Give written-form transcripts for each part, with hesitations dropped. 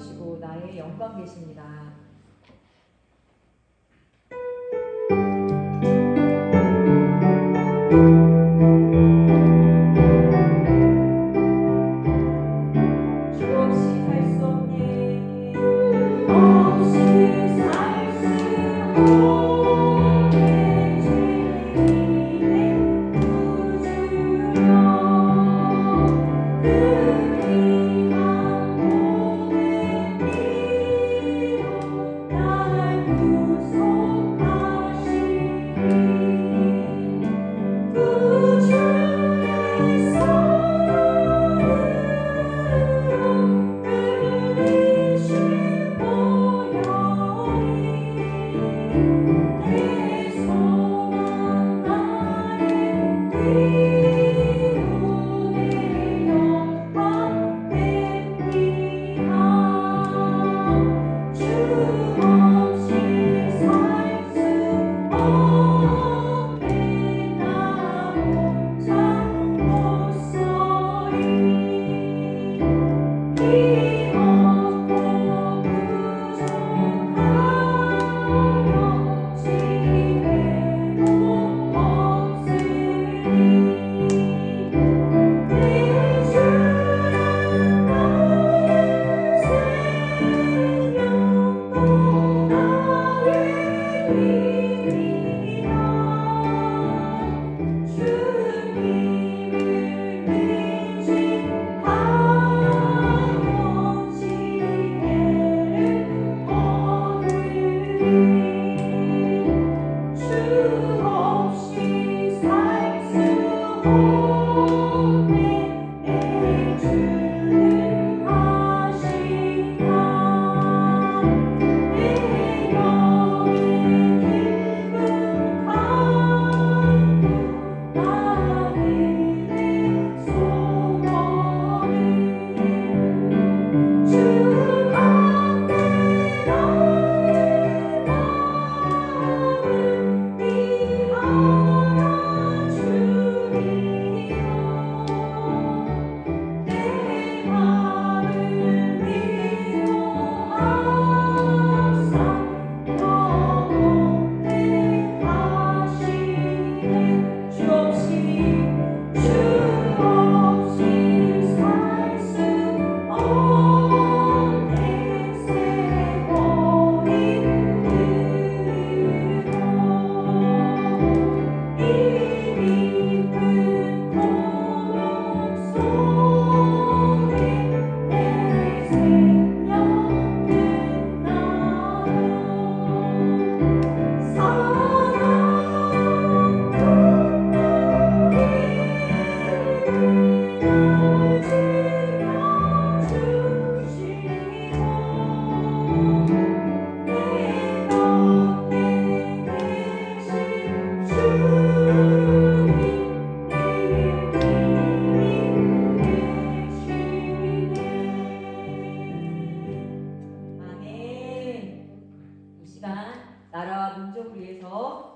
계시고 나의 영광 계십니다.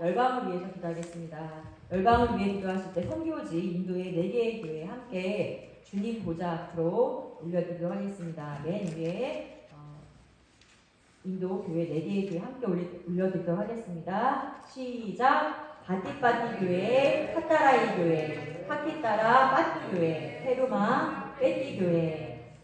열방을 위해서 기도하겠습니다. 열방을 위해 기도하실 때 선교지 인도의 4개의 교회 함께 주님 보좌 앞으로 올려드리도록 하겠습니다. 맨 위에 인도 교회 4개의 교회 함께 올려드리도록 하겠습니다. 시작! 바티바티 교회, 카타라이 교회, 파키타라 빠뚜 교회, 페루마 빼띠 교회,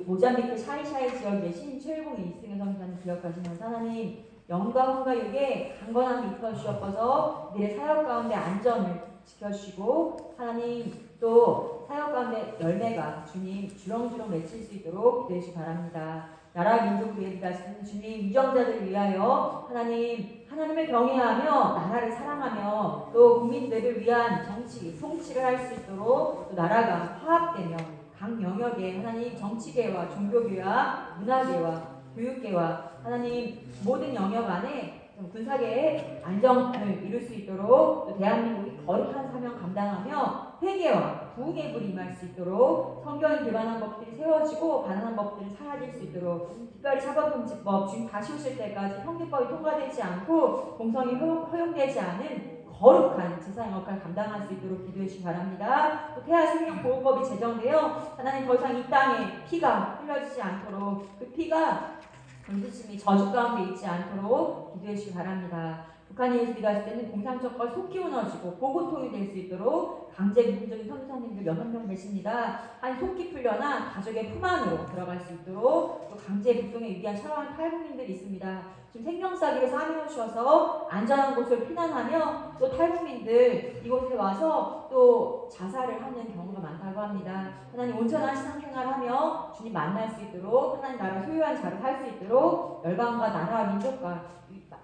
모잠비크 샤이샤이 지역에 계신 최일봉 이승현 선교사님 기억하시면서 하나님 영광과 육에 강건함이 입혀주시옵소서. 이들의 사역 가운데 안전을 지켜주시고 하나님 또 사역 가운데 열매가 주님 주렁주렁 맺힐 수 있도록 기도해 주시기 바랍니다. 나라 민족을 위해 기도하시는 주님 유정자들을 위하여 하나님을 경외하며 나라를 사랑하며 또 국민들을 위한 정치, 통치를 할 수 있도록 또 나라가 화합되며 각 영역에 하나님 정치계와 종교계와 문화계와 교육계와 하나님 모든 영역 안에 군사계의 안정을 이룰 수 있도록 또 대한민국이 거룩한 사명 감당하며 회개와 부흥의 불이 임할 수 있도록 성경에 기반한 법들이 세워지고 가난한 법들이 사라질 수 있도록 특별히 사법금지법 주님 다시 오실 때까지 형기법이 통과되지 않고 공성이 허용되지 않은 거룩한 제사의 역할을 감당할 수 있도록 기도해 주시기 바랍니다. 또 태아 생명보호법이 제정되어 하나님 더 이상 이 땅에 피가 흘려지지 않도록 그 피가 전지심이 저주 가운데 있지 않도록 기도해 주시기 바랍니다. 북한이 예수비가 했을 때는 공산정권 속기 무너지고 고고통이 될 수 있도록 강제 민주적인 선교사님들 6명 되십니다. 한 속기 풀려나 가족의 품 안으로 들어갈 수 있도록 또 강제 북송에 위기한 샤워한 탈북민들이 있습니다. 지금 생명사기를 사명해 주셔서 안전한 곳을 피난하며 또 탈북민들 이곳에 와서 또 자살을 하는 경우가 많다고 합니다. 하나님 온전한 신앙생활하며 주님 만날 수 있도록 하나님 나라 소유한 자를 살 수 있도록 열방과 나라와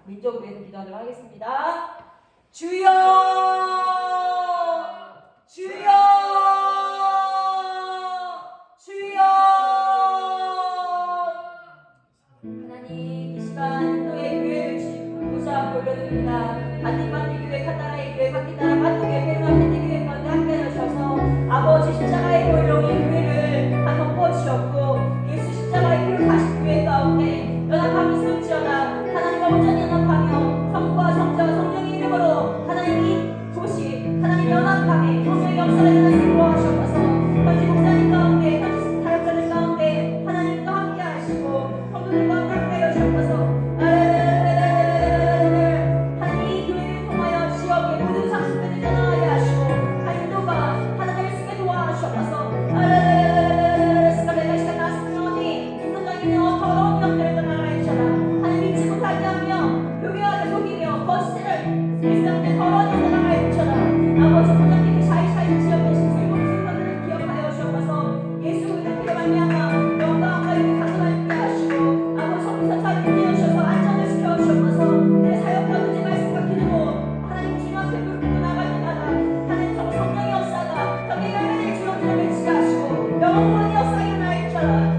민족을 위해서 기도하도록 하겠습니다. 주여 주여 주여. 하나님 이 시간 인도의 교회를 주님 보좌 올려드립니다. 반디반디 교회, 카타라의 교회, 바퀴나라 바토교회, 페르마 펜디교회 가운데 함께 하셔서 아버지 십자가의 보혈로 이 교회를 다 덮어주셨고 예수 십자가의 피로 다시 교회 가운데 연합함이 있을지어다. 하나님과 온전히 연합하며 성부와 성자와 성령의 이름으로 하나님 이 도시 하나님 연합함에 성령의 역사를 일어나게 도와주셔서 현지 목사님 가운데 현지 사역자들 가운데 하나님과 함께 하시고 성도들과 함께 하여 주셔서 하나님 이 교회를 통하여 지역의 모든 상습들을 전하게 하시고 인도가 하나님을 쓰게 도와주셔서 시간 나스면이 인도적인 더러운 영들을 떠나가야 주셔라. 하나님 믿지 못하게 하며 교묘하게 속이며 거짓을 일상의 더러운 영들을 떠나가야 주셔라. 아버지 부장님의 샤이샤이 지역의 신술과 순간을 기억하여 주셔서 예수 그리스도의 피로 말미암아 영광과 이렇게 가능하게 하시고 아버지 성부사 잘 인내해 주셔서 안전을 시켜 주셔서 내 사역과 의지 말씀과 기도로 하나님 주님 앞에 그렇게 나갈 때마다 하나님 정말 성령의 역사가 저기 열매를 주영들을 맺히게 하시고 영원한 역사가 일어나야 주셔라.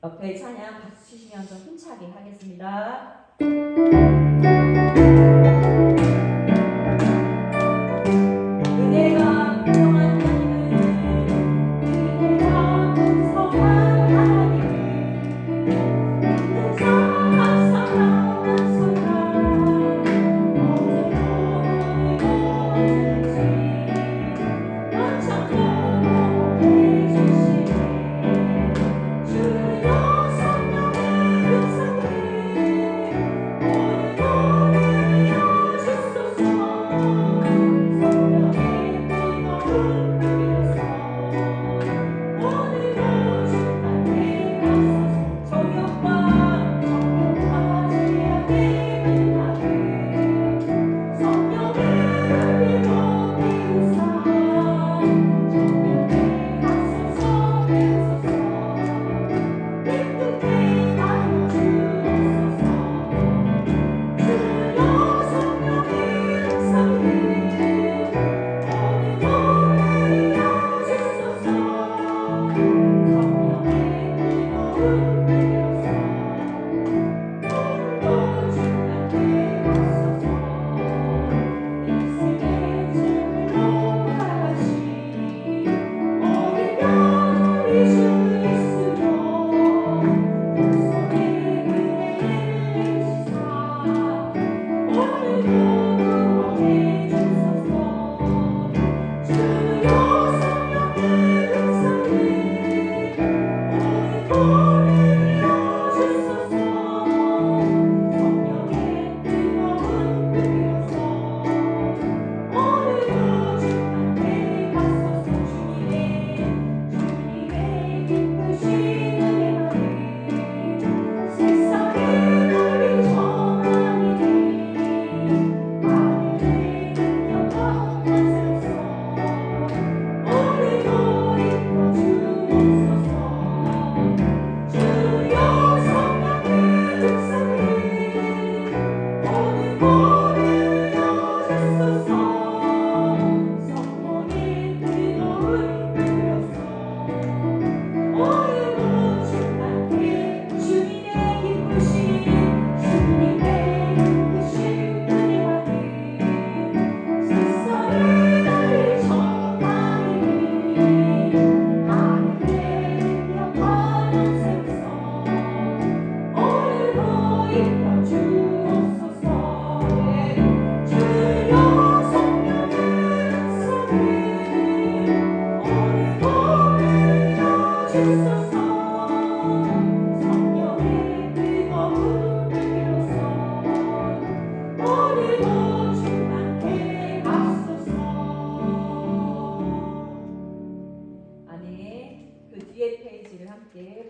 옆에 찬양 박수 치시면서 힘차게 하겠습니다.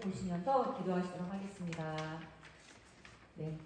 보시면서 기도하시도록 하겠습니다. 네.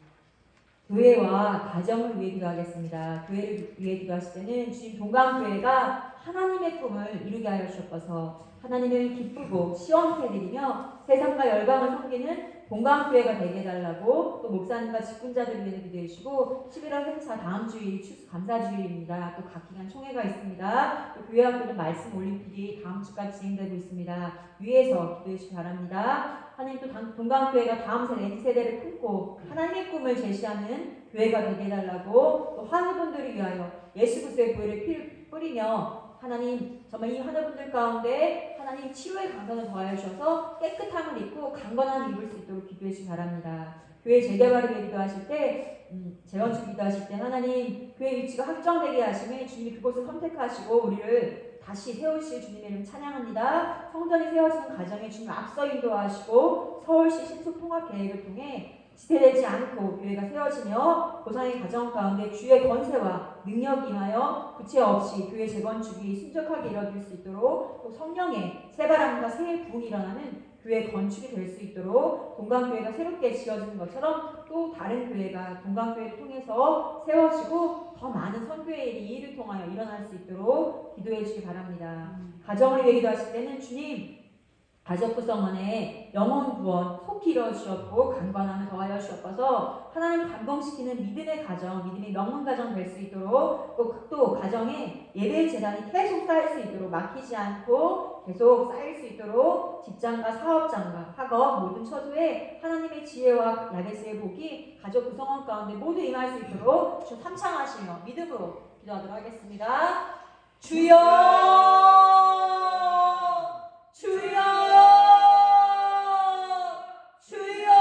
교회와 가정을 위해 기도하겠습니다. 교회를 위해 기도하실 때는 주님 동강교회가 하나님의 꿈을 이루게 하여 주옵소서. 하나님을 기쁘고 시원케 해드리며 세상과 열방을 섬기는 동강교회가 되게 해달라고 또 목사님과 직분자들 위해 기도해 주시고 11월 행사 다음 주일 감사주일입니다. 또 각 기관 총회가 있습니다. 또 교회학교는 말씀 올림픽이 다음 주까지 진행되고 있습니다. 위에서 기도해 주시기 바랍니다. 하나님 또 동강교회가 다음 세대를 품고 하나님의 꿈을 제시하는 교회가 되게 해달라고 또 환우분들을 위하여 예수 그리스도의 보혈을 뿌리며 하나님 정말 이 환우분들 가운데 하나님 치료의 강선을 더하여 주셔서 깨끗함을 입고 강건함을 입을 수 있도록 기도해 주시기 바랍니다. 교회 재개발을 위해 기도하실 때 재건축 기도하실 때 하나님 교회 위치가 확정되게 하시면 주님이 그곳을 선택하시고 우리를 다시 세우실 주님의 이름 찬양합니다. 성전이 세워지는 과정에 주님 앞서 인도하시고 서울시 신속통합 계획을 통해 지체되지 않고 교회가 세워지며 고상의 가정 가운데 주의 권세와 능력이 임하여 구체 없이 교회 재건축이 순적하게 이뤄질 수 있도록 또 성령의 새바람과 새의 부흥이 일어나는 교회 건축이 될 수 있도록 동강교회가 새롭게 지어지는 것처럼 또 다른 교회가 동강교회를 통해서 세워지고 더 많은 선교의 일이 이를 통하여 일어날 수 있도록 기도해 주시기 바랍니다. 가정을 위해 기도하실 때는 주님 가족 구성원의 영혼 구원 속히 이루어주셨고 강건함을 더하여 주옵소서. 하나님 감동시키는 믿음의 가정, 믿음의 명문 가정 될 수 있도록 또 가정에 예배 재단이 계속 쌓일 수 있도록 막히지 않고 계속 쌓일 수 있도록 직장과 사업장과 학업 모든 처소에 하나님의 지혜와 야베스의 복이 가족 구성원 가운데 모두 임할 수 있도록 주 삼창하시며 믿음으로 기도하도록 하겠습니다. 주여 주여 주여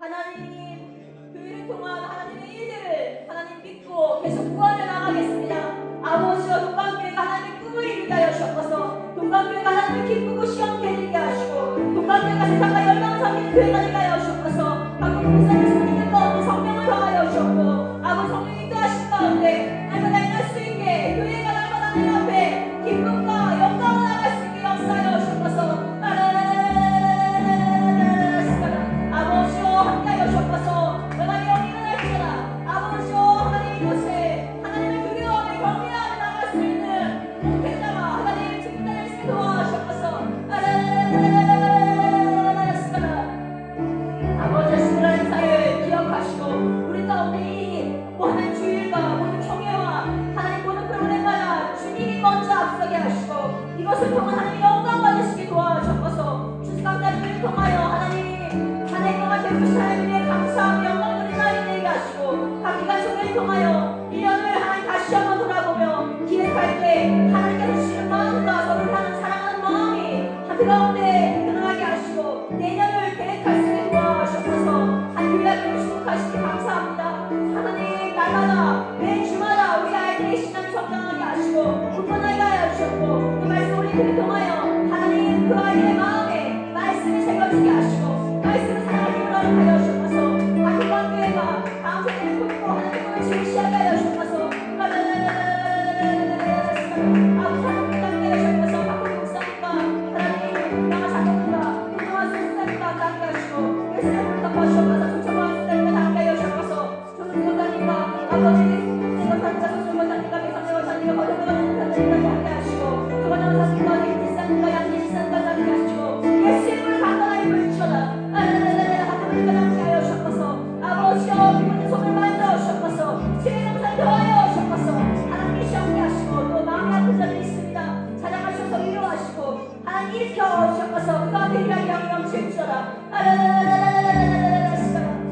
하나님 교회를 통한 하나님의 일들을 하나님 믿고 계속 구원해 나가겠습니다. 아버지여 동강교회가 하나님의 꿈을 이루게 하여 주옵소서. 동강교회가 하나님을 기쁘고 시원케 해드리게 하시고 동강교회가 세상과 열방을 섬기는 교회가 되게 하여 주옵소서. 방금 목사님 성령의 가운데 성령을 더하여 주옵고 아버지 성령이 인도하신 가운데 날마다 행할 수 있게 교회가 날마다 내 앞에 기쁨과 영광을 나갈 수 있게 역사하여 주옵소서. 아버지여 함께하여 주옵소서. 연합이 영이 일어날 날마다 매 주마다 우리 아이들의 신앙이 성장하게 하시고 굳건하게 하여 주셨고 그 말씀 우리 그를 통하여 하나님 그 아이들의 마음에 말씀이 새겨지게 하시고 말씀을 사랑할 힘을 하여 주셔서 다그 관계가 다음 세대를 품고 하나님을 제시하게 하여 주셔서 아버지 하나님 함께 하셔서 박근혜 목사님과 하나님 영화 작가님과 김동환 선생님과 함께 하시고 예수님을 덮어주셔서 조청과 선생님과 함께 하여 주셔서 조승 선생님과 아버지 선생님과 조승 선생님과 배선생 선생님과 거듭나는 선생님과 함께 하시고 조관장 선생님과 김지선님과 양지선님과 함께 하시고 예수님을 간단하게 부르시거나 하나님을 함께 하여 주셔서 아버지여 기분의 손을 만져 주셔서 주의 영상 더하여 주셔서 하나님이 함께 하시고 또 마음에 아픈 자들이 있습니다. 찬양하셔서 위로하시고 하나님 일으켜 주셔서 그가 대리하게 하여 넘칠지어다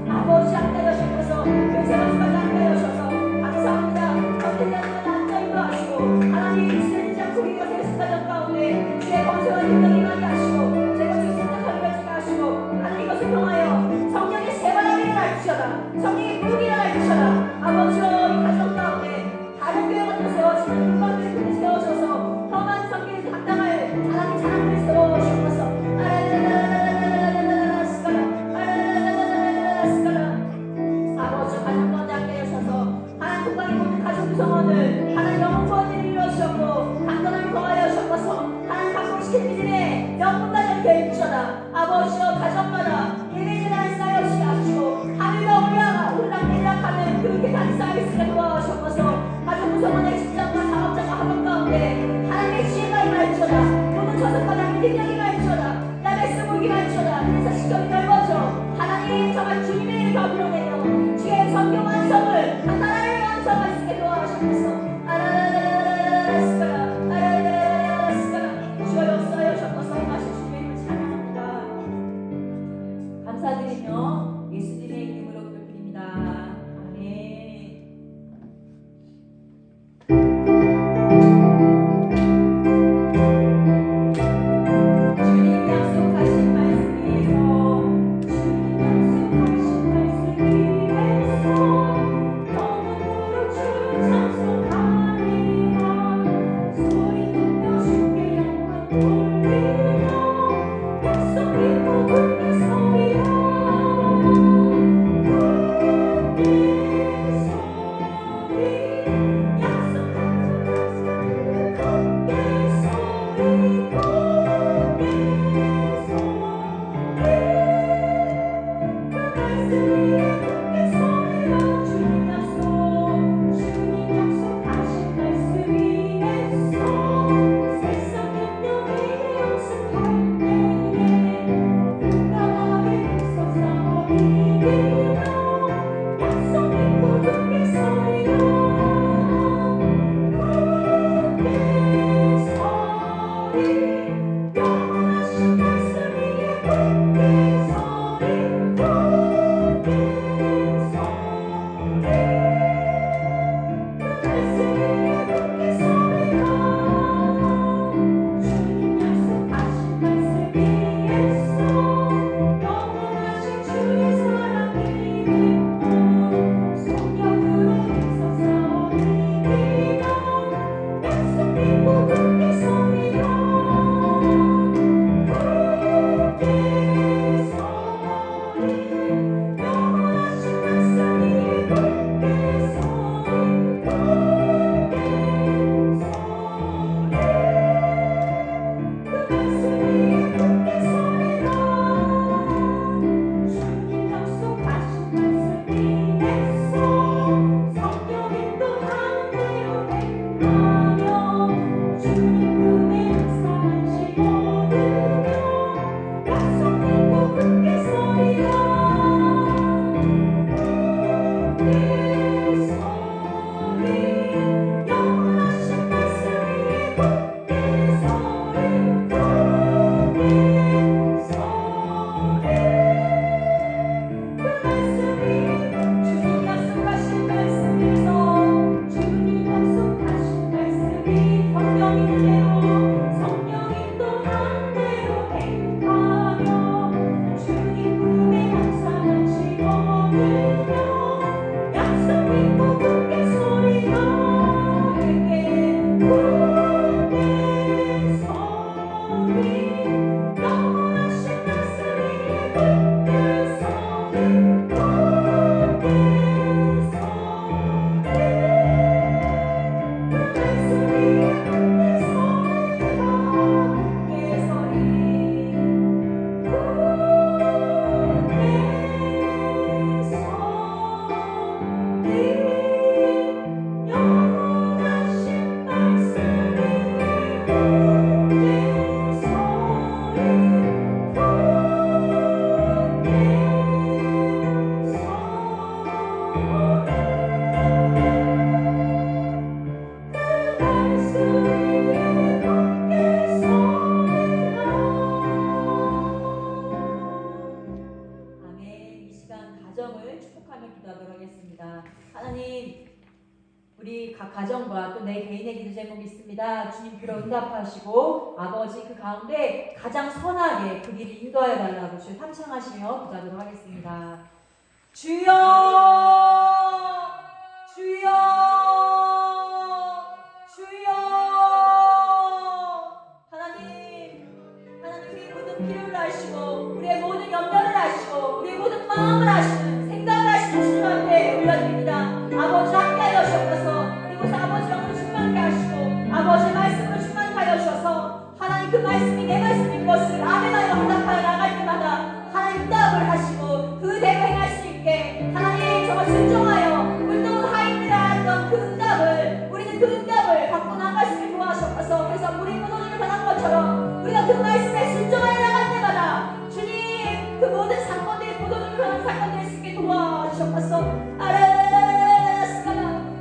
아버지 함께 하여 주셔서 교제가 수고하게 함께 하여 주셔서 감사합니다. 어떻게든 안전도 하시고 하나님 쓰지 않고 우리가 되신 가정 가운데 주의 건설과 능력이 임하게 하시고 제가 주의 생각하게 하시고 하나님 이것을 통하여 성령의 세바람이 일어날지어다 성령의 부흥이 일어날지어다 아버지여 이 가정 가운데 다른 교회가 또 세워지는 국가들의 분이 세워져서 더 많은 성경에 합당할 하나님 사람들을 세워주셔서 아버지 가정 가운데 함께 하셔서 하나님 국가의 모든 가족 구성원을 하나님 영혼 구원을 이루어주셨고 강건함을 더하여 주셔서 하나님 각성시킨 믿음의 영혼가정 되주셔다 아버지여 가정마다 예배제단을 쌓여주시게 하시고 하늘과 올락내락하는 그 계단이 쌓여있으게 도와주셔서 가족 구성원의 직장과 사업자가 학업 가운데 하나님의 지혜가 임할지어다 모든 저승마다 믿음력이 임할지어다 남의 쓰고 임할지어다 그래서 시경이 넓어져 하나님 정말 주님의 일을 더불어내며 주의 성경 완성을 한 나라를 완성할 수 있게 도와주셔서 주여 역사하여 주셔서 하신 주님의 이름을 찬양합니다. 감사드리며 예수님의 이름으로 기도드립니다. 아멘. 주님 약속하신 말씀에서 영원으로 주 찬송하리라 소리 높여 주께 영광 돌리며 약속 믿고 굳게 서리라 굳게 서리 약속한 말씀을 굳게 서리 굳게 하나님, 우리 각 가정과 또 내 개인의 기도 제목이 있습니다. 주님께로 응답하시고 아버지 그 가운데 가장 선하게 그 길을 인도하여 달라고 주여 탐창하시며 기도하도록 하겠습니다. 주여, 주여, 주여. 하나님, 우리의 모든 필요를 아시고 우리의 모든 염려를 아시고 우리의 모든 마음을 아시는 생각을 아시는 주님 앞에 올려드립니다. 아버지 함께하여 주옵소서. 이곳에 아버지 영으로 충만케 하시고 아버지 말씀으로 충만케 하여 주셔서 하나님 그 말씀이 내 말씀인 것을 아멘하여 응답하여 나갈 때마다 하나님 응답을 하시고 그대로 행할 수 있게 하나님 정말 순종하여 울던 하인들아 했던 그 응답을 우리는 그 응답을 갖고 나갈 수 있게 도와주셔서 그래서 우리 무너지를 변한 것처럼 우리가 그 말씀에 순종하여 나갈 때마다 주님 그 모든 사건들이 무너지를 변한 사건들이 수 있게 도와주셔서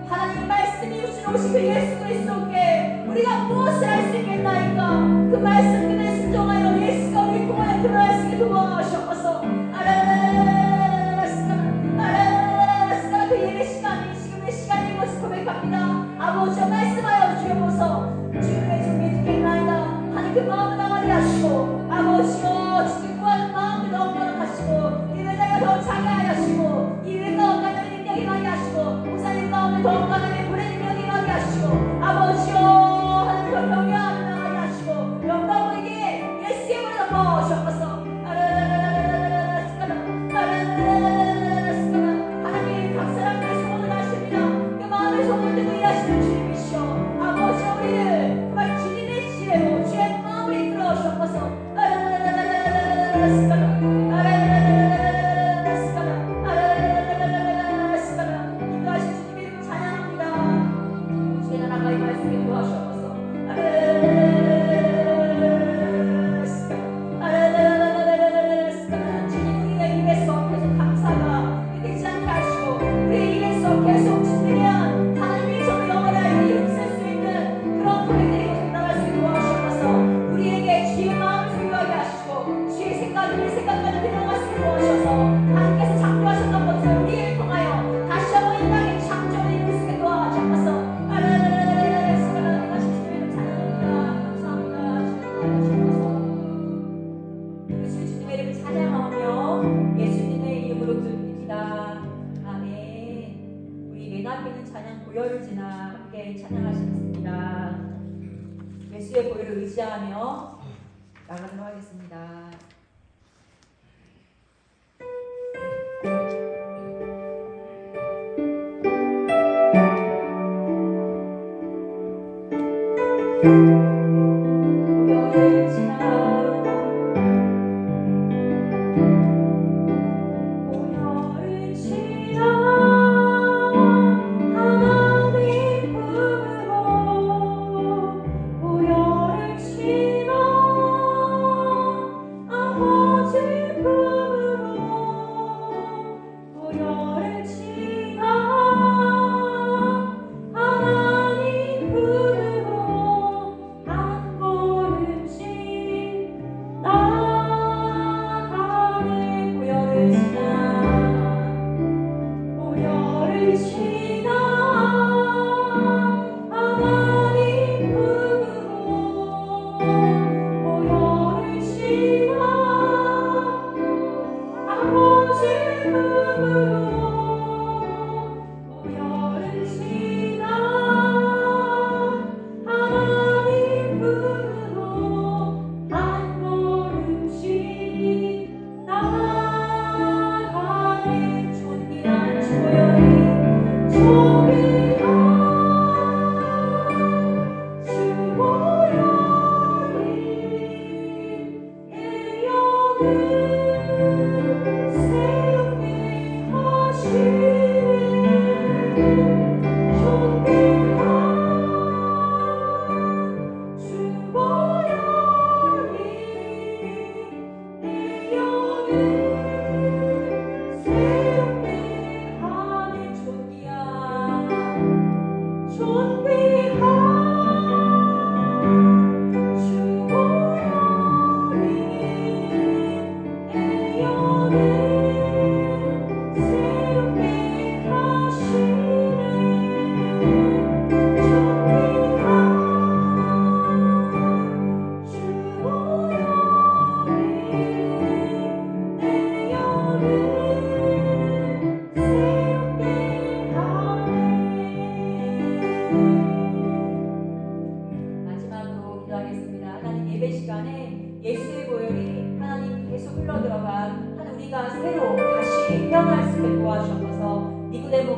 하나님 말씀이 주신 그 예수 그리스도께 우리가 무엇을 할 수 있겠나이까 그 말씀 그대로 순종하여 예수가 우리 통하여 드러날 수 있게 도와주셔서 그 예배 시간이 지금의 시간인 것을 고백합니다. 아버지여 말씀하여 주옵소서. 주님의 준비 듣겠나이다 하나님 그 마음을 나가게 하시고 아버지여 주님 구하는 마음을 더욱 변화하시고 예배자가 더욱 자게 하시고 예배 가운데 하나님 능력이 임하게 하시고 목사님 가운데 더욱 하나님의 불의 능력이 임하게 하시고 아버지여 하나님 더 경외함을 나가게 하시고 영광에게 예수의 이름으로 덮어주옵소서. 하나님 각 사람들의 소원을 아십니다. 그 마음의 소원을 듣고 일하시는 주님이시여 아버지여 우리를 정말 주님의 지혜로 주의 마음을 이끌어 주옵소서. 인도하신 주님의 이름 찬양합니다. 주의 나라가 이 말씀에 도와주옵소서. 주님 우리의 입에서 계속 감사가 끊이지 않게 하시고 우리의 입에서 계속 주님이란 하나님의 정을 영원하여 힘쓸 수 있는 그런 고백들이 계속 나갈 수 있게 도와주셔서 우리에게 주의 마음을 소유하게 하시고 주의 생각을 생각까지 들어갈 수 있게 도와주셔서 하나님께서 창조하셨던 것을 우리를 통하여 다시 한번 이 땅에 창조를 이룰 수 있게 도와주셔서 다시 주님을 찬양합니다. 감사합니다. 주님의 이름을 찬양하며 예수님의 이름으로 기도드립니다. 아멘. 우리 맨 앞에 있는 찬양 보혈을 지나 함께 찬양하시겠습니다. 예수의 보혈을 의지하며 나가도록 하겠습니다. 보혈을 지나 보혈을 지나 하나님 품으로 보혈을 지나 아버지 품으로 보혈을 지나 하나님 품으로 한 걸음씩 나아가네. 보혈을 지나 하나님 품으로 보혈을 지나 아버지 품으로 보혈을 지나 하나님 품으로 한 걸음씩 나아가네. 존귀한 주 보혈이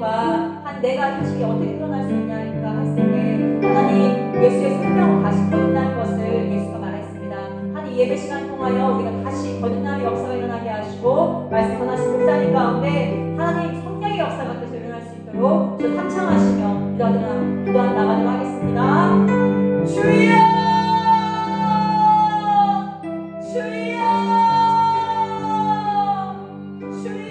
베드로가 한 내가 다시 어떻게 일어날 수 있냐니까 했을 때 하나님 예수의 생명을 다시 거듭난 것을 예수가 말했습니다. 한 이 예배 시간 통하여 우리가 다시 거듭남의 역사가 일어나게 하시고 말씀 전하신 목사님 가운데 하나님 성령의 역사가 계속 일어날 수 있도록 저 합창하시며 기도한 나가도록 하겠습니다. 주여 주여 주여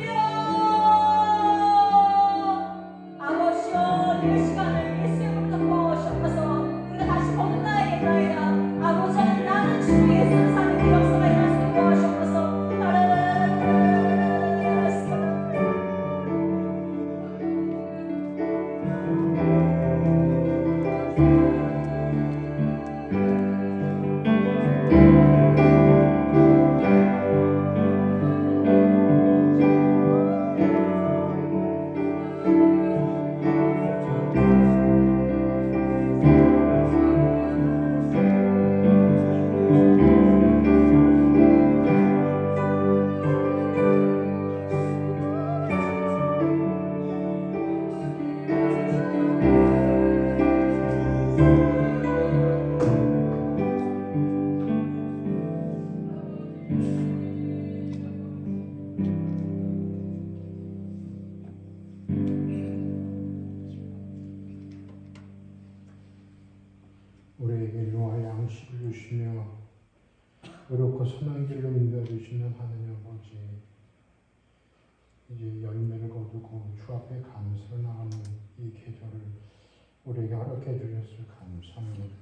아버지여 이 시간을 예수의 이름으로 부어주셔서 우리가 다시 거듭나야겠나이다. 아버지 하나님 나는 주 예수를 사는 그 역사가 일어날 수 있도록 도와주셔서 우리에게 일용할 양식을 주시며 의롭고 선한 길로 인도해 주시는 하나님 아버지, 이제 열매를 거두고 주 앞에 감사로 나가는 이 계절을 우리에게 허락해 주셔서 감사합니다.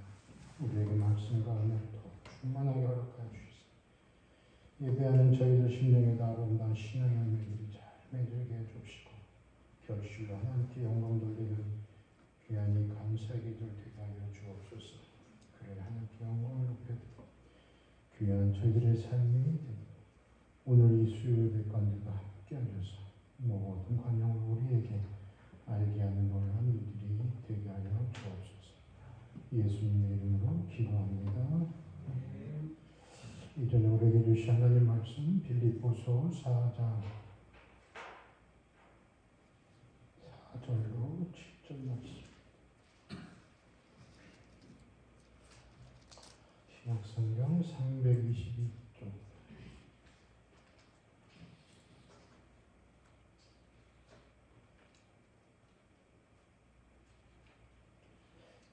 우리에게 말씀과 은혜를 더 충만하게 허락하여 주시옵소서. 예배하는 저희들 심령에도 아름다운 신앙의 열매들이 잘 맺어지게 해 주시고 결실로 하나님께 영광 돌리는 귀한 이 감사의 기도를 되게 하여 주옵소서. 그래 하나님께 영광을 높여드리고 귀한 저희들의 삶이 되고 오늘 이 수요 예배 가운데도 함께 하셔서 모든 관용을 우리에게 알게 하는 놀라운 일들이 되게 하여 주옵소서. 예수님의 이름으로 기도합니다. 이전에 우리에게 주신 하나님 말씀 빌립보서 4장 4절로 7절 말씀. 신약성경 322쪽.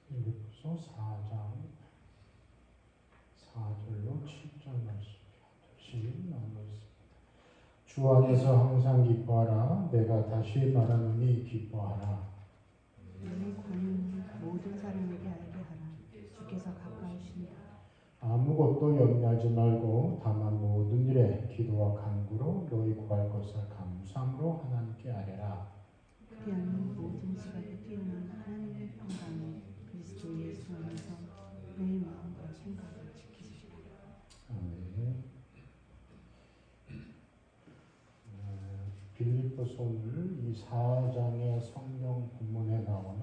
빌립보서 4장 4절로 7절 말씀 하나씩 나누어 있습니다. 주 안에서 항상 기뻐하라. 내가 다시 말하노니 기뻐하라. 너의 권위는 모든 사람에게 알게 하라. 주께서 가까우시니라. 아무것도 염려하지 말고 다만 모든 일에 기도와 간구로 너희 구할 것을 감사함으로 하나님께 아뢰라. 그리하면 모든 시각에 뛰어난 하나님의 평강이 그리스도 예수 안에서 너희 마음과 생각을 지키시리라. 아멘. 빌립보서 오늘 이 4장의 성경 본문에 나오는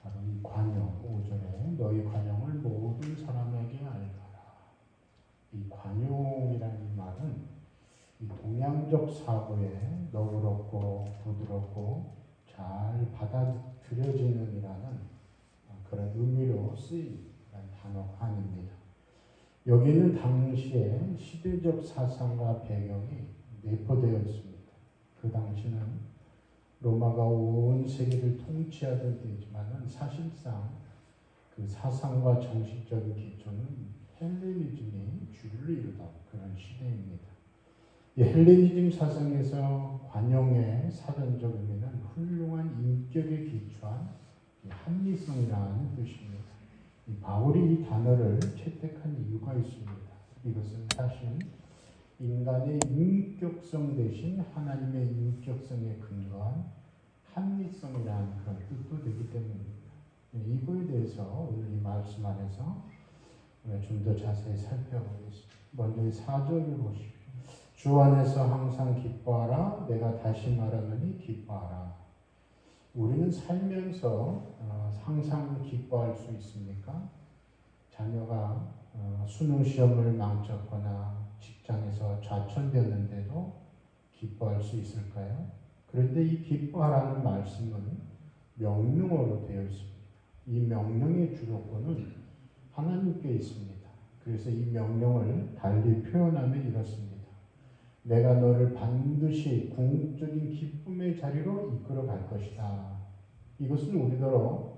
바로 이 관용 5절에 너희 관용을 모든 사람에게 알려라. 이 관용이라는 이 말은 이 동양적 사고에 너그럽고 부드럽고 잘 받아들여지는이라는 그런 의미로 쓰인 단어가 아닙니다. 여기는 당시의 시대적 사상과 배경이 내포되어 있습니다. 그 당시는 로마가 온 세계를 통치하던 때이지만은 사실상 그 사상과 정신적인 기초는 헬레니즘이 주를 이루던 그런 시대입니다. 이 헬레니즘 사상에서 관용의 사전적 의미는 훌륭한 인격에 기초한 합리성이라는 뜻입니다. 바울이 이 단어를 채택한 이유가 있습니다. 이것은 사실 인간의 인격성 대신 하나님의 인격성에 근거한 합리성이라는 그런 뜻도 되기 때문입니다. 이거에 대해서 오늘 이 말씀 안에서 좀 더 자세히 살펴보겠습니다. 먼저 이 4절을 보십시오. 주 안에서 항상 기뻐하라. 내가 다시 말하노니 기뻐하라. 우리는 살면서 항상 기뻐할 수 있습니까? 자녀가 수능 시험을 망쳤거나 직장에서 좌천되었는데도 기뻐할 수 있을까요? 그런데 이 기뻐하라는 말씀은 명령어로 되어 있습니다. 이 명령의 주도권은 하나님께 있습니다. 그래서 이 명령을 달리 표현하면 이렇습니다. 내가 너를 반드시 궁극적인 기쁨의 자리로 이끌어 갈 것이다. 이것은 우리더러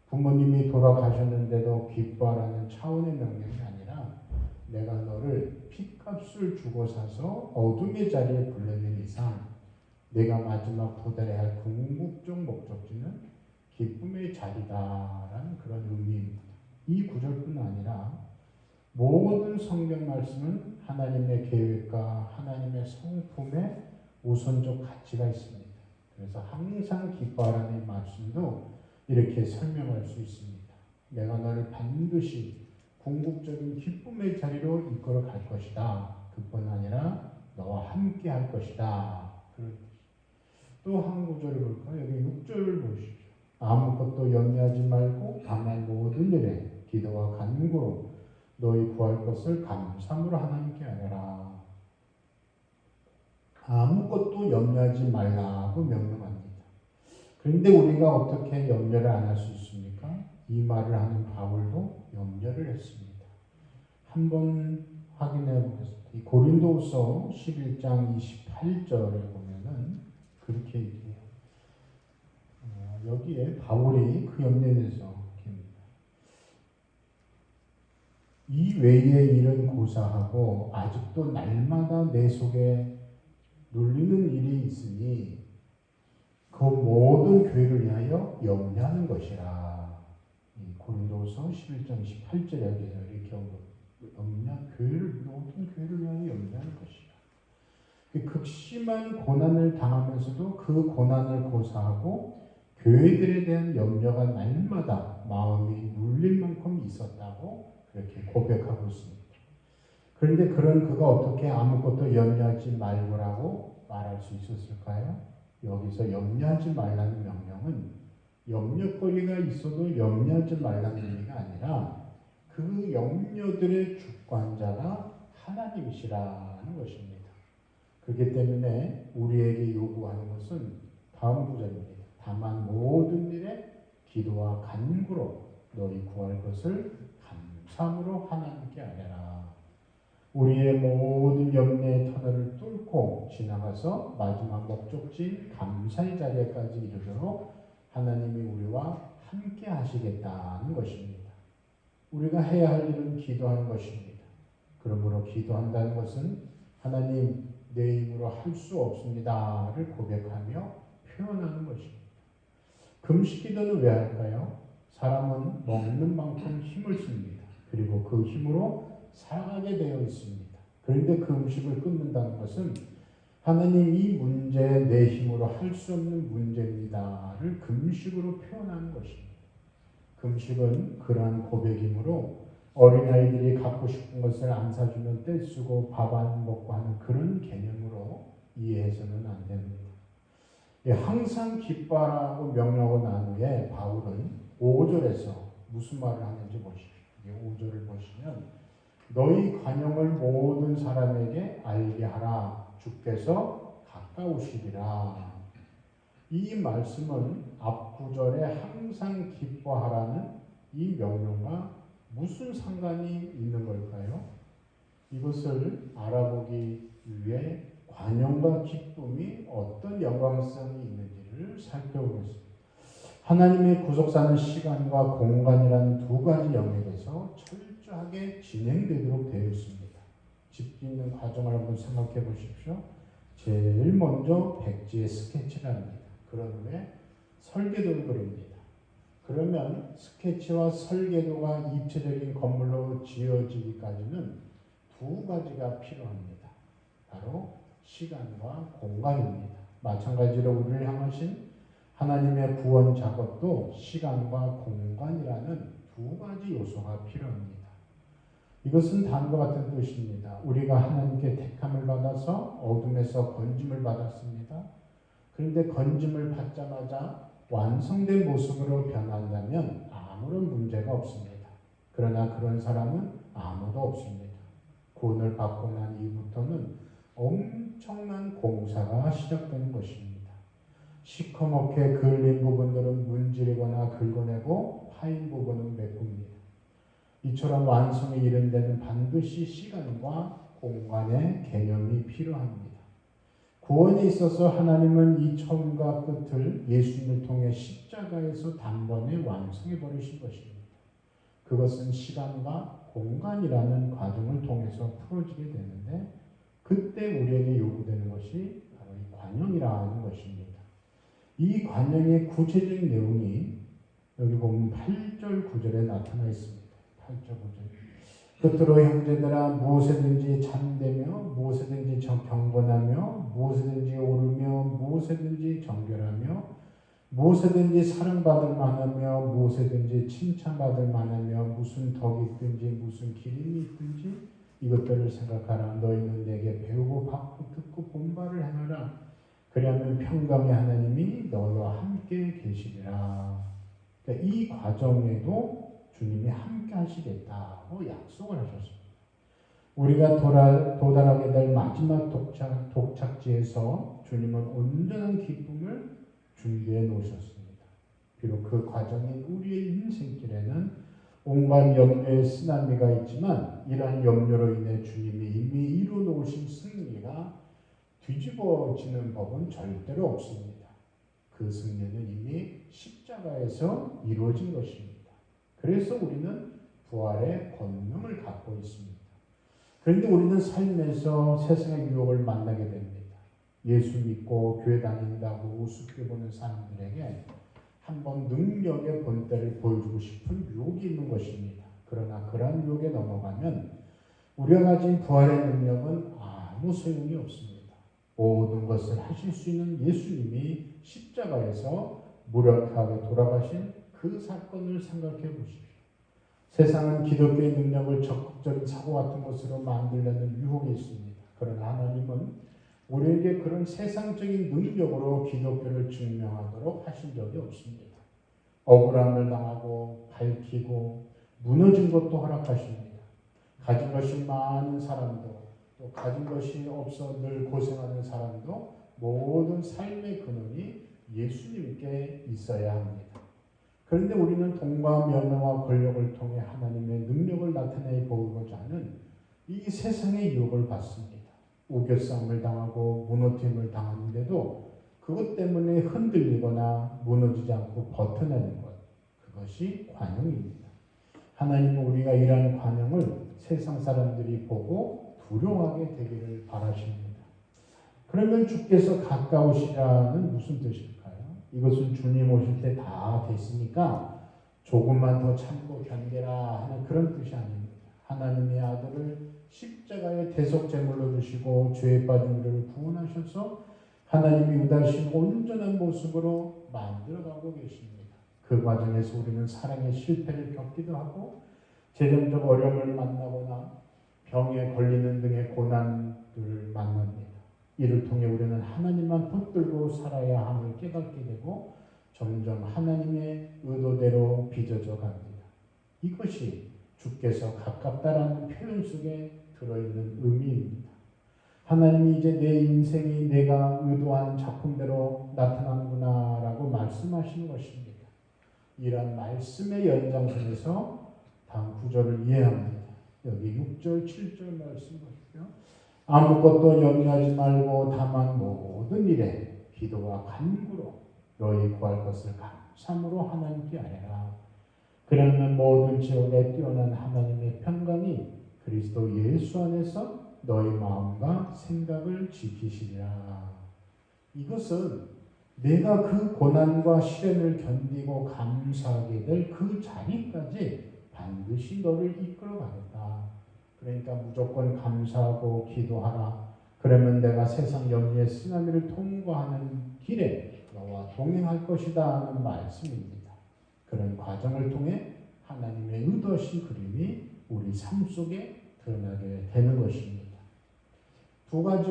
부모님이 돌아가셨는데도 기뻐하라는 차원의 명령이 아니라 내가 너를 핏값을 주고 사서 어둠의 자리에 불러낸 이상 내가 마지막 도달해야 할 궁극적 목적지는 기쁨의 자리다라는 그런 의미입니다. 이 구절뿐 아니라 모든 성경 말씀은 하나님의 계획과 하나님의 성품의 우선적 가치가 있습니다. 그래서 항상 기뻐하라는 말씀도 이렇게 설명할 수 있습니다. 내가 너를 반드시 궁극적인 기쁨의 자리로 이끌어 갈 것이다. 그뿐 아니라 너와 함께 할 것이다. 또 한 구절을 볼까요? 여기 6절을 보시죠. 아무것도 염려하지 말고 다만 모든 일에 기도와 간구로 너희 구할 것을 감사함으로 하나님께 아뢰라. 아무것도 염려하지 말라고 명령합니다. 그런데 우리가 어떻게 염려를 안 할 수 있습니까? 이 말을 하는 바울도 염려를 했습니다. 한번 확인해 보겠습니다. 이 고린도후서 11장 28절에 보면은 그렇게 얘기해요. 여기에 바울이 그 염려에 대해서 이 외의 일은 고사하고 아직도 날마다 내 속에 눌리는 일이 있으니 그 모든 교회를 위하여 염려하는 것이라. 고린도서 11장 18절에 이렇게 교회를 모든 교회를 위하여 염려하는 것이라. 극심한 고난을 당하면서도 그 고난을 고사하고 교회들에 대한 염려가 날마다 마음이 눌릴 만큼 있었다고 그렇게 고백하고 있습니다. 그런데 그런 그가 어떻게 아무것도 염려하지 말고라고 말할 수 있었을까요? 여기서 염려하지 말라는 명령은 염려거리가 있어도 염려하지 말라는 의미가 아니라 그 염려들의 주관자가 하나님이시라는 것입니다. 그렇기 때문에 우리에게 요구하는 것은 다음 구절입니다. 다만 모든 일에 기도와 간구로 너희 구할 것을 감사함으로 하나님께 아뢰라. 우리의 모든 염려의 터널을 뚫고 지나가서 마지막 목적지인 감사의 자리까지 이르도록 하나님이 우리와 함께 하시겠다는 것입니다. 우리가 해야 할 일은 기도하는 것입니다. 그러므로 기도한다는 것은 하나님 내 힘으로 할 수 없습니다를 고백하며 표현하는 것입니다. 금식 기도는 왜 할까요? 사람은 먹는 만큼 힘을 씁니다. 그리고 그 힘으로 살아가게 되어 있습니다. 그런데 그 음식을 끊는다는 것은 하나님 이 문제 내 힘으로 할 수 없는 문제입니다를 금식으로 표현하는 것입니다. 금식은 그러한 고백이므로 어린아이들이 갖고 싶은 것을 안 사주면 떼쓰고 밥 안 먹고 하는 그런 개념으로 이해해서는 안 됩니다. 항상 기뻐하라고 명령하고 난 후에 바울은 5절에서 무슨 말을 하는지 보십시오. 5절을 보시면 너희 관용을 모든 사람에게 알게 하라. 주께서 가까우시리라. 이 말씀은 앞 구절에 항상 기뻐하라는 이 명령과 무슨 상관이 있는 걸까요? 이것을 알아보기 위해 관용과 기쁨이 어떤 연관성이 있는지를 살펴보겠습니다. 하나님의 구속사는 시간과 공간이라는 두 가지 영역에서 철저하게 진행되도록 되어 있습니다. 집 짓는 과정을 한번 생각해 보십시오. 제일 먼저 백지에 스케치를 합니다. 그런 후에 설계도를 그립니다. 그러면 스케치와 설계도가 입체적인 건물로 지어지기까지는 두 가지가 필요합니다. 바로 시간과 공간입니다. 마찬가지로 우리를 향하신 하나님의 구원 작업도 시간과 공간이라는 두 가지 요소가 필요합니다. 이것은 다음과 같은 뜻입니다. 우리가 하나님께 택함을 받아서 어둠에서 건짐을 받았습니다. 그런데 건짐을 받자마자 완성된 모습으로 변한다면 아무런 문제가 없습니다. 그러나 그런 사람은 아무도 없습니다. 구원을 받고 난 이후부터는 엄청난 공사가 시작되는 것입니다. 시커멓게 그을린 부분들은 문지르거나 긁어내고 파인 부분은 메꿉니다. 이처럼 완성에 이른 데는 반드시 시간과 공간의 개념이 필요합니다. 구원에 있어서 하나님은 이 처음과 끝을 예수님을 통해 십자가에서 단번에 완성해 버리신 것입니다. 그것은 시간과 공간이라는 과정을 통해서 풀어지게 되는데 그때 우리에게 요구되는 것이 바로 이 관용이라는 것입니다. 이 관용의 구체적인 내용이 여기 보면 8절 9절에 나타나 있습니다. 8절 9절. 끝으로 형제들아 무엇에든지 참되며 무엇에든지 경건하며 무엇에든지 오르며 무엇에든지 정결하며 무엇에든지 사랑받을 만하며 무엇에든지 칭찬받을 만하며 무슨 덕이 있든지 무슨 기림이 있든지 이것들을 생각하라. 너희는 내게 배우고 받고 듣고 본바를 행하라. 그리하면 평강의 하나님이 너희와 함께 계시리라. 그러니까 이 과정에도 주님이 함께 하시겠다고 약속을 하셨습니다. 우리가 도달하게 될 마지막 도착지에서 주님은 온전한 기쁨을 준비해 놓으셨습니다. 비록 그 과정인 우리의 인생길에는 온갖 염려의 쓰나미가 있지만 이러한 염려로 인해 주님이 이미 이루어 놓으신 승리가 뒤집어지는 법은 절대로 없습니다. 그 승리는 이미 십자가에서 이루어진 것입니다. 그래서 우리는 부활의 권능을 갖고 있습니다. 그런데 우리는 삶에서 세상의 유혹을 만나게 됩니다. 예수 믿고 교회 다닌다고 우습게 보는 사람들에게 한번 능력의 본때를 보여주고 싶은 유혹이 있는 것입니다. 그러나 그러한 유혹에 넘어가면 우리가 가진 부활의 능력은 아무 소용이 없습니다. 모든 것을 하실 수 있는 예수님이 십자가에서 무력하게 돌아가신 그 사건을 생각해 보십시오. 세상은 기독교의 능력을 적극적인 사고 같은 것으로 만들려는 유혹이 있습니다. 그러나 하나님은 우리에게 그런 세상적인 능력으로 기독교를 증명하도록 하신 적이 없습니다. 억울함을 당하고 밝히고 무너진 것도 허락하십니다. 가진 것이 많은 사람도 또 가진 것이 없어 늘 고생하는 사람도 모든 삶의 근원이 예수님께 있어야 합니다. 그런데 우리는 돈과 명예와 권력을 통해 하나님의 능력을 나타내 보이고자 하는 이 세상의 유혹을 받습니다. 우겨싸움을 당하고 무너짐을 당하는데도 그것 때문에 흔들리거나 무너지지 않고 버텨내는 것, 그것이 관용입니다. 하나님은 우리가 이러한 관용을 세상 사람들이 보고 두려워하게 되기를 바라십니다. 그러면 주께서 가까우시라는 무슨 뜻일까요? 이것은 주님 오실 때 다 됐으니까 조금만 더 참고 견뎌라 하는 그런 뜻이 아닙니다. 하나님의 아들을 십자가에 대속제물로 주시고 죄에 빠진 우리를 구원하셔서 하나님이 의도하신 온전한 모습으로 만들어가고 계십니다. 그 과정에서 우리는 사랑의 실패를 겪기도 하고 재정적 어려움을 만나거나 병에 걸리는 등의 고난들을 만납니다. 이를 통해 우리는 하나님만 붙들고 살아야 함을 깨닫게 되고 점점 하나님의 의도대로 빚어져 갑니다. 이것이 주께서 가깝다라는 표현 속에 들어있는 의미입니다. 하나님이 이제 내 인생이 내가 의도한 작품대로 나타나는구나 라고 말씀하시는 것입니다. 이런 말씀의 연장선에서 다음 구절을 이해합니다. 여기 6절 7절 말씀 보십시오. 아무것도 염려하지 말고 다만 모든 일에 기도와 간구로 너희 구할 것을 감사함으로 하나님께 아뢰라. 그러면 모든 지역에 뛰어난 하나님의 평강이 그리스도 예수 안에서 너희 마음과 생각을 지키시리라. 이것은 내가 그 고난과 시련을 견디고 감사하게 될 그 자리까지 반드시 너를 이끌어 가겠다. 그러니까 무조건 감사하고 기도하라. 그러면 내가 세상 염려의 쓰나미를 통과하는 길에 너와 동행할 것이다 하는 말씀입니다. 그런 과정을 통해 하나님의 의도하신 그림이 우리 삶 속에 드러나게 되는 것입니다. 두 가지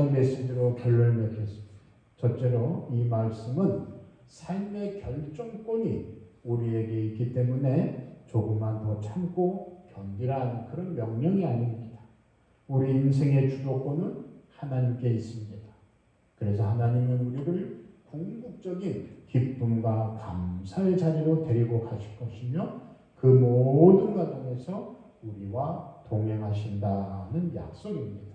메시지로 결론을 맺겠습니다. 첫째로 이 말씀은 삶의 결정권이 우리에게 있기 때문에 조금만 더 참고 견디라는 그런 명령이 아닙니다. 우리 인생의 주도권은 하나님께 있습니다. 그래서 하나님은 우리를 영적인 기쁨과 감사의 자리로 데리고 가실 것이며 그 모든 과정에서 우리와 동행하신다는 약속입니다.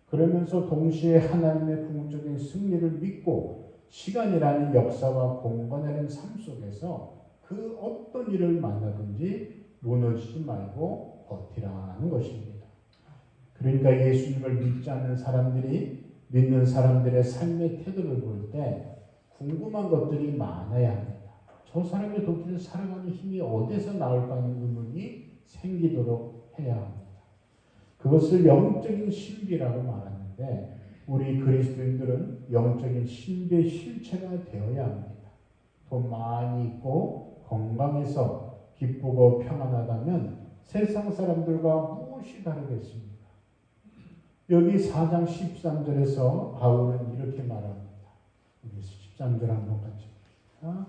그러면서 동시에 하나님의 궁극적인 승리를 믿고 시간이라는 역사와 공간이라는 삶 속에서 그 어떤 일을 만나든지 무너지지 말고 버티라는 것입니다. 그러니까 예수님을 믿지 않는 사람들이 믿는 사람들의 삶의 태도를 볼 때 궁금한 것들이 많아야 합니다. 저 사람이 도대체 살아가는 힘이 어디서 나올까 하는 의문이 생기도록 해야 합니다. 그것을 영적인 신비라고 말하는데 우리 그리스도인들은 영적인 신비의 실체가 되어야 합니다. 돈 많이 있고 건강해서 기쁘고 평안하다면 세상 사람들과 무엇이 다르겠습니까? 여기 4장 13절에서 바울은 이렇게 말합니다. 우리 13절 한번 같이 봅시다.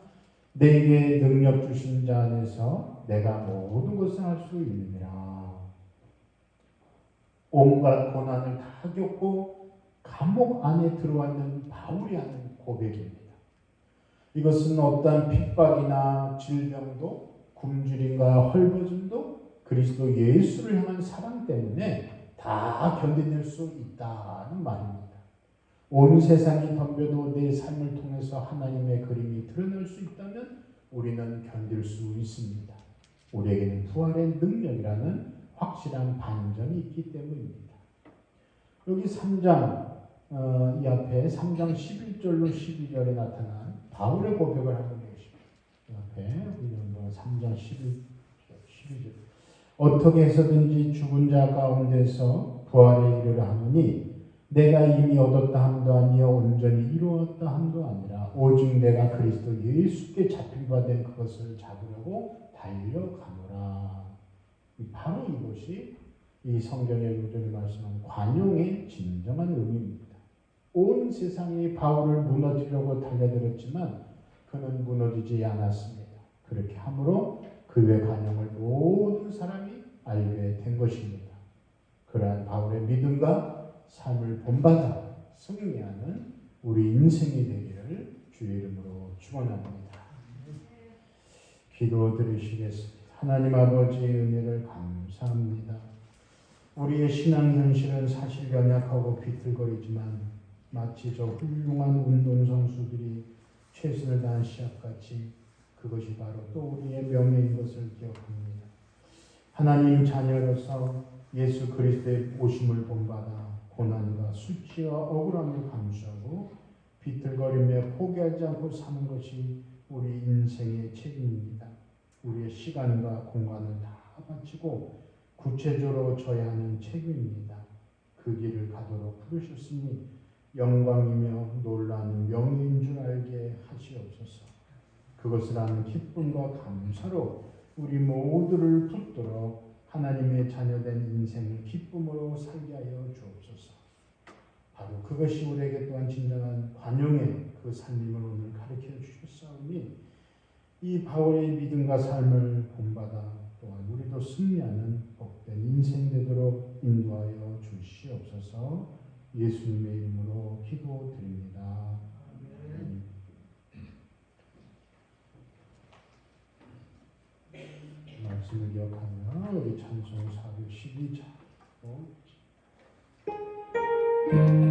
내게 능력 주신 자 안에서 내가 모든 것을 할 수 있느니라. 온갖 고난을 다 겪고 감옥 안에 들어와 있는 바울이 하는 고백입니다. 이것은 어떠한 핍박이나 질병도 굶주림과 헐벗음도 그리스도 예수를 향한 사랑 때문에 다 견뎌낼 수 있다는 말입니다. 온 세상이 덤벼도 내 삶을 통해서 하나님의 그림이 드러날 수 있다면 우리는 견딜 수 있습니다. 우리에게는 부활의 능력이라는 확실한 반전이 있기 때문입니다. 여기 3장 이 앞에 3장 11절로 12절에 나타난 바울의 고백을 한번 보십시오. 이 앞에 3장 12절 어떻게 해서든지 죽은 자 가운데서 부활에 이르려 하노니 내가 이미 얻었다 함도 아니요 온전히 이루었다 함도 아니라 오직 내가 그리스도 예수께 잡힌 바 된 그것을 잡으려고 달려가노라. 바로 이것이 이 성경의 구절이 말씀하는 관용의 진정한 의미입니다. 온 세상이 바울을 무너뜨리려고 달려들었지만 그는 무너지지 않았습니다. 그렇게 함으로 그의 관용을 모든 사람이 알게 된 것입니다. 그러한 바울의 믿음과 삶을 본받아 승리하는 우리 인생이 되기를 주의 이름으로 축원합니다. 기도드리시겠습니다. 하나님 아버지의 은혜를 감사합니다. 우리의 신앙 현실은 사실 연약하고 비틀거리지만 마치 저 훌륭한 운동선수들이 최선을 다한 시합같이 그것이 바로 또 우리의 명예인 것을 기억합니다. 하나님 자녀로서 예수 그리스도의 오심을 본받아 고난과 수치와 억울함을 감수하고 비틀거리며 포기하지 않고 사는 것이 우리 인생의 책임입니다. 우리의 시간과 공간을 다 바치고 구체적으로 져야 하는 책임입니다. 그 길을 가도록 부르셨으니 영광이며 놀라는 명예인 줄 알게 하시옵소서. 그것을 아는 기쁨과 감사로 우리 모두를 붙들어 하나님의 자녀된 인생을 기쁨으로 살게 하여 주옵소서. 바로 그것이 우리에게 또한 진정한 관용의 그 삶임을 오늘 가르쳐 주셨사오니 이 바울의 믿음과 삶을 본받아 또한 우리도 승리하는 복된 인생 되도록 인도하여 주시옵소서. 예수님의 이름으로 기도드립니다. 말씀을 기억하며 우리 찬송 412장 내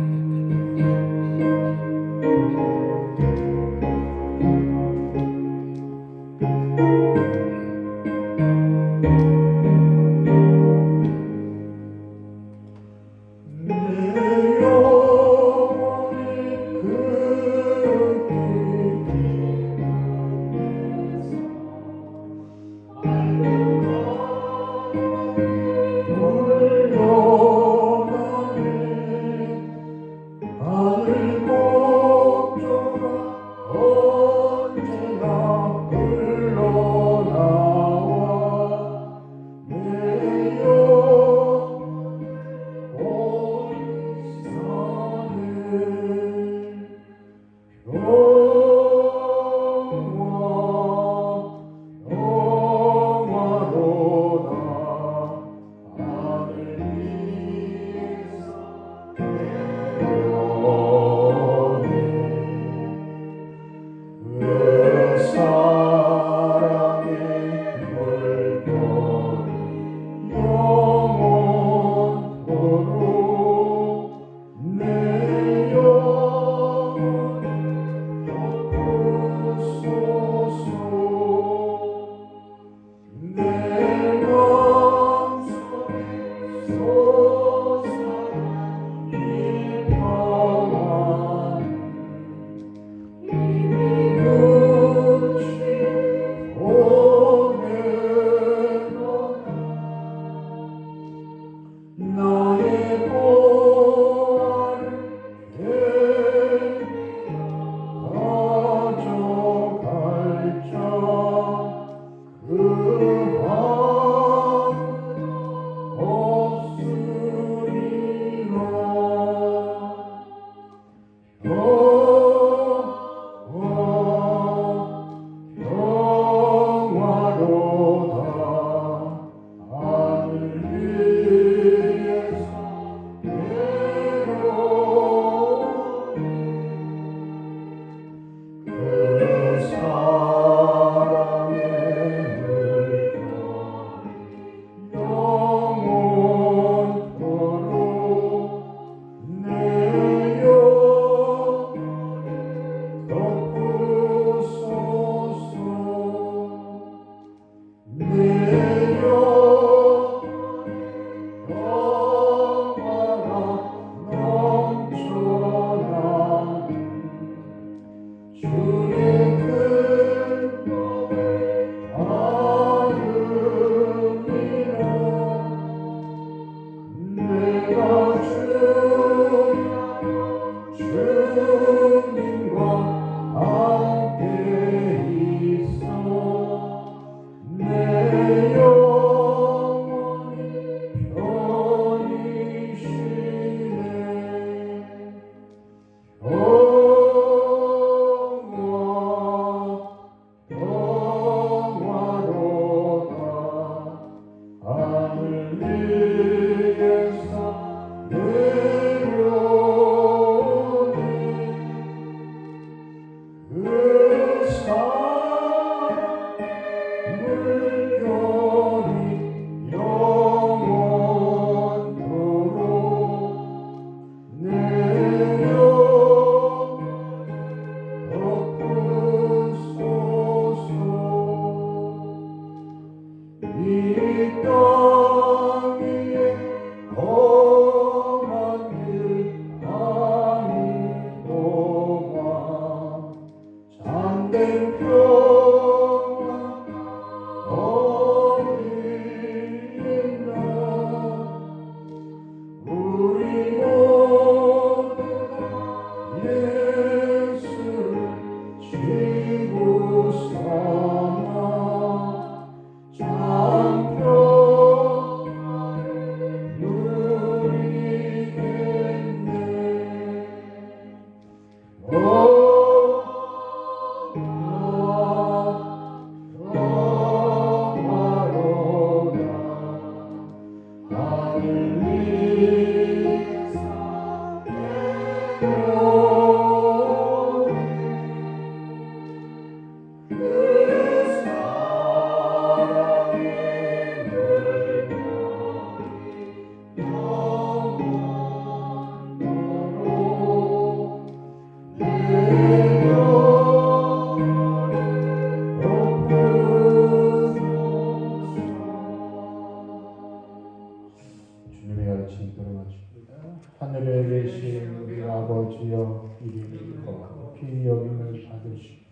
하늘에 계신 우리 아버지여, 이름이 거룩히 여김을 받으시고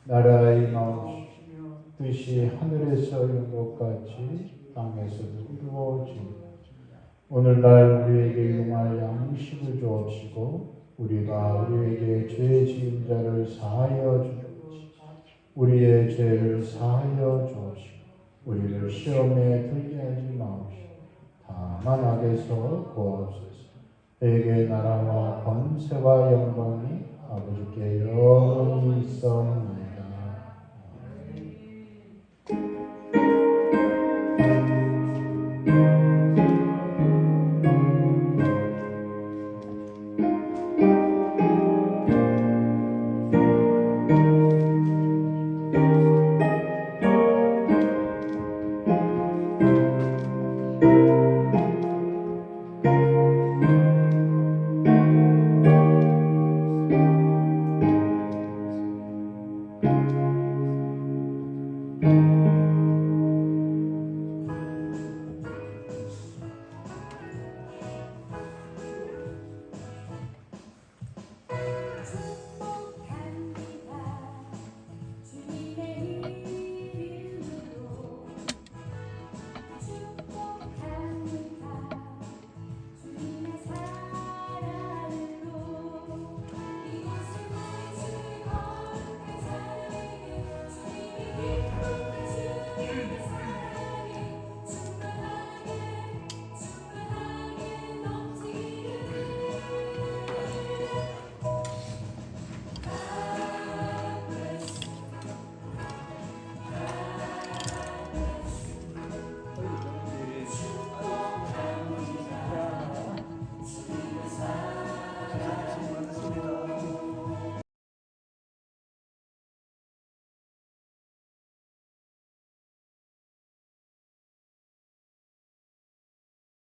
나라의 임하옵시며 뜻이 하늘에서 이룬 것 같이 땅에서도 이루어지이다. 오늘날 우리에게 용할 양식을 주옵시고 우리가 우리에게 죄 지은 자를 사하여 주옵시고 우리의 죄를 사하여 주옵시고 우리를 시험에 들게 하지 마옵시고 다만 악에서 구하옵소서. 대개 나라와 권세와 영광이 아버지께